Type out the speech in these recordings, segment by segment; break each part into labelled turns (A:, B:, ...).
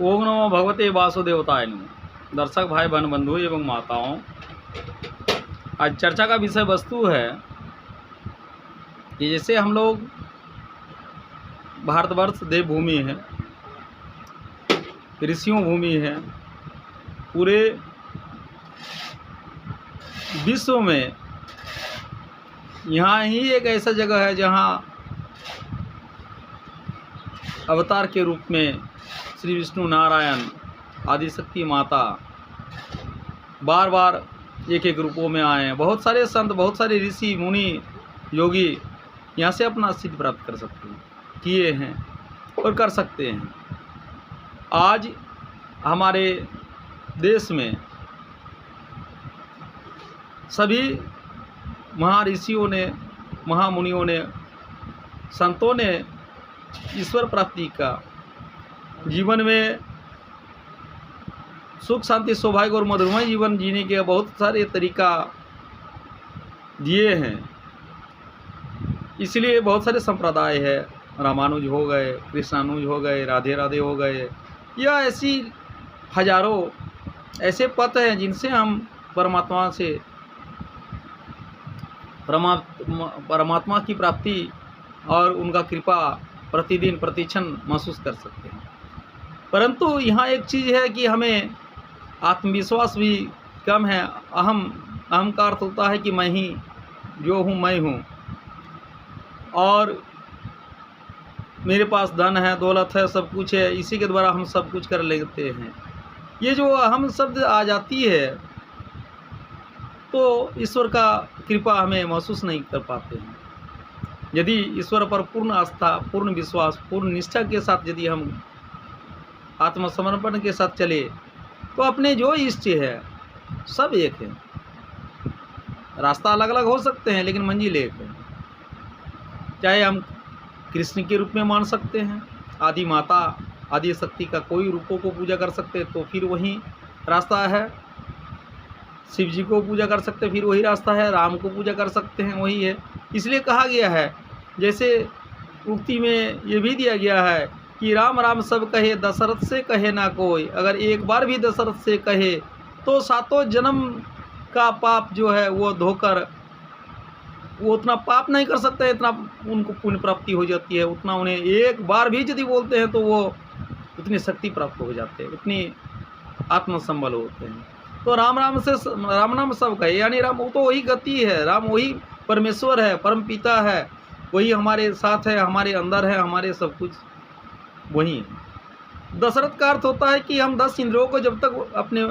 A: ओम नमो भगवते वासुदेवताय नमः। दर्शक भाई बहन बंधु एवं माताओं, आज चर्चा का विषय वस्तु है कि जैसे हम लोग भारतवर्ष देवभूमि है, ऋषियों भूमि है, पूरे विश्व में यहाँ ही एक ऐसा जगह है जहाँ अवतार के रूप में श्री विष्णु नारायण आदिशक्ति माता बार बार एक एक रूपों में आए हैं। बहुत सारे संत, बहुत सारे ऋषि मुनि योगी यहाँ से अपना सिद्धि प्राप्त कर सकते हैं, किए हैं और कर सकते हैं। आज हमारे देश में सभी महर्षियों ने, महामुनियों ने, संतों ने ईश्वर प्राप्ति का, जीवन में सुख शांति सौभाग्य और मधुरमय जीवन जीने के बहुत सारे तरीका दिए हैं। इसलिए बहुत सारे संप्रदाय है, रामानुज हो गए, कृष्णानुज हो गए, राधे राधे हो गए, या ऐसी हजारों ऐसे पथ हैं जिनसे हम परमात्मा की प्राप्ति और उनका कृपा प्रतिदिन प्रतिक्षण महसूस कर सकते हैं। परंतु यहाँ एक चीज़ है कि हमें आत्मविश्वास भी कम है। अहम का अर्थ होता है कि मैं ही जो हूँ मैं हूँ, और मेरे पास धन है, दौलत है, सब कुछ है, इसी के द्वारा हम सब कुछ कर लेते हैं। ये जो अहम शब्द आ जाती है तो ईश्वर का कृपा हमें महसूस नहीं कर पाते हैं। यदि ईश्वर पर पूर्ण आस्था, पूर्ण विश्वास, पूर्ण निष्ठा के साथ यदि हम आत्मसमर्पण के साथ चले तो अपने जो इष्ट है सब एक है। रास्ता अलग अलग हो सकते हैं लेकिन मंजिल एक है। चाहे हम कृष्ण के रूप में मान सकते हैं, आदि माता आदि शक्ति का कोई रूपों को पूजा कर सकते हैं तो फिर वही रास्ता है। शिव जी को पूजा कर सकते हैं, फिर वही रास्ता है। राम को पूजा कर सकते हैं, वही है। इसलिए कहा गया है, जैसे उक्ति में ये भी दिया गया है कि राम राम सब कहे, दशरथ से कहे ना कोई। अगर एक बार भी दशरथ से कहे तो सातों जन्म का पाप जो है वो धोकर, वो उतना पाप नहीं कर सकते, इतना उनको पुण्य प्राप्ति हो जाती है। उतना उन्हें एक बार भी यदि बोलते हैं तो वो उतनी शक्ति प्राप्त हो जाते हैं, उतनी आत्मसंबल होते हैं। तो राम राम नाम सब कहे, यानी राम वो तो वही गति है, राम वही परमेश्वर है, परम पिता है, वही हमारे साथ है, हमारे अंदर है, हमारे सब कुछ वही है। दशरथ का अर्थ होता है कि हम 10 इंद्रियों को जब तक अपने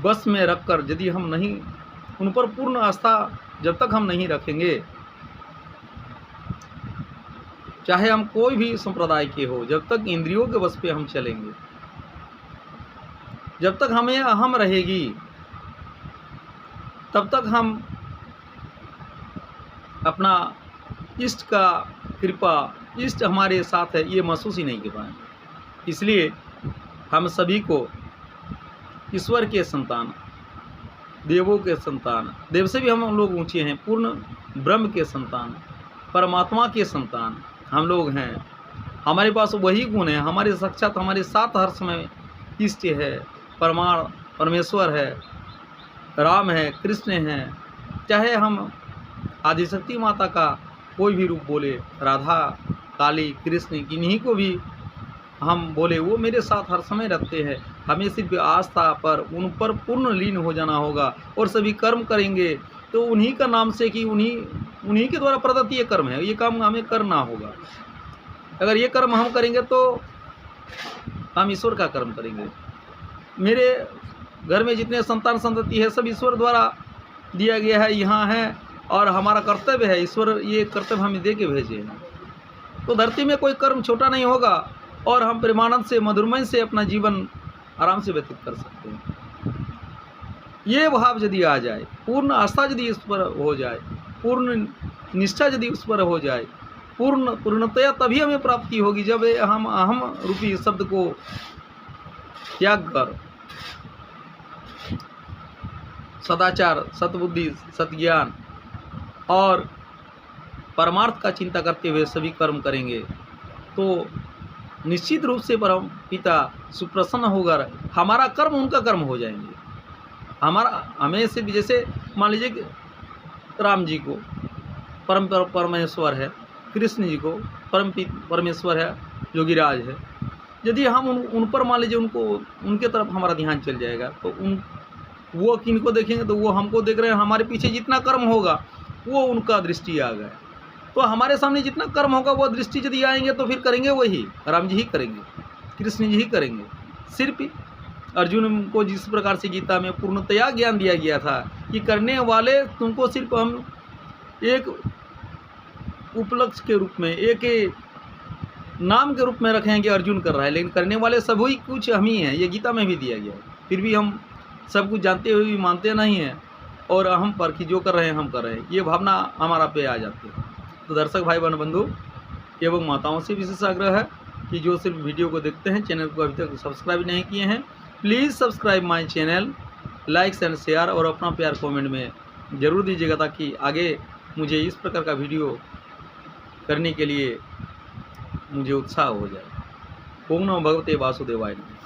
A: बस में रखकर, यदि हम नहीं, उन पर पूर्ण आस्था जब तक हम नहीं रखेंगे, चाहे हम कोई भी संप्रदाय के हो, जब तक इंद्रियों के बस पे हम चलेंगे, जब तक हमें अहम रहेगी, तब तक हम अपना इष्ट का कृपा, इष्ट हमारे साथ है, ये महसूस ही नहीं कर पाएंगे। इसलिए हम सभी को ईश्वर के संतान, देवों के संतान, देव से भी हम लोग ऊंचे हैं, पूर्ण ब्रह्म के संतान, परमात्मा के संतान हम लोग हैं। हमारे पास वही गुण है, हमारे साक्षात हमारे साथ हर समय इष्ट है, परमेश्वर है, राम है, कृष्ण है। चाहे हम आदिशक्ति माता का कोई भी रूप बोले, राधा, काली, कृष्ण, किन्हीं को भी हम बोले, वो मेरे साथ हर समय रहते हैं। हमें सिर्फ आस्था पर, उन पर पूर्ण लीन हो जाना होगा और सभी कर्म करेंगे तो उन्हीं का नाम से, कि उन्हीं के द्वारा प्रदत्त ये कर्म है, ये काम हमें करना होगा। अगर ये कर्म हम करेंगे तो हम ईश्वर का कर्म करेंगे। मेरे घर में जितने संतान संतति है सब ईश्वर द्वारा दिया गया है, यहाँ है, और हमारा कर्तव्य है, ईश्वर ये कर्तव्य हमें दे के भेजे हैं। तो धरती में कोई कर्म छोटा नहीं होगा और हम प्रेमानंद से, मधुरमय से अपना जीवन आराम से व्यतीत कर सकते हैं। ये भाव यदि आ जाए, पूर्ण आस्था यदि इस पर हो जाए, पूर्ण निष्ठा यदि उस पर हो जाए, पूर्णतया तभी हमें प्राप्ति होगी, जब हम अहम रूपी शब्द को त्याग कर सदाचार, सद्बुद्धि, सद्ज्ञान और परमार्थ का चिंता करते हुए सभी कर्म करेंगे तो निश्चित रूप से परम पिता सुप्रसन्न होकर हमारा कर्म उनका कर्म हो जाएंगे। हमें से भी, जैसे मान लीजिए कि राम जी को परमेश्वर है, कृष्ण जी को परमेश्वर है, योगीराज है। यदि हम उन पर मान लीजिए उनके तरफ हमारा ध्यान चल जाएगा तो वो किनको देखेंगे, तो वो हमको देख रहे हैं। हमारे पीछे जितना कर्म होगा वो उनका दृष्टि आ गया, तो हमारे सामने जितना कर्म होगा वो दृष्टि यदि आएंगे तो फिर करेंगे वही राम जी ही करेंगे, कृष्ण जी ही करेंगे। सिर्फ अर्जुन को जिस प्रकार से गीता में पूर्णतया ज्ञान दिया गया था कि करने वाले तुमको सिर्फ हम एक उपलक्ष्य के रूप में, एक नाम के रूप में रखें कि अर्जुन कर रहा है, लेकिन करने वाले सभी कुछ हम ही हैं, ये गीता में भी दिया गया है। फिर भी हम सब कुछ जानते हुए भी मानते नहीं हैं और हम पर कि जो कर रहे हैं हम कर रहे हैं, ये भावना हमारा पे आ जाती है। तो दर्शक भाई बहन बंधु एवं माताओं से विशेष आग्रह है कि जो सिर्फ वीडियो को देखते हैं, चैनल को अभी तक सब्सक्राइब नहीं किए हैं, please subscribe my channel, likes and share और अपना प्यार कमेंट में ज़रूर दीजिएगा, ताकि आगे मुझे इस प्रकार का वीडियो करने के लिए मुझे उत्साह हो जाए। ओम नमो भगवते वासुदेवाय नमः।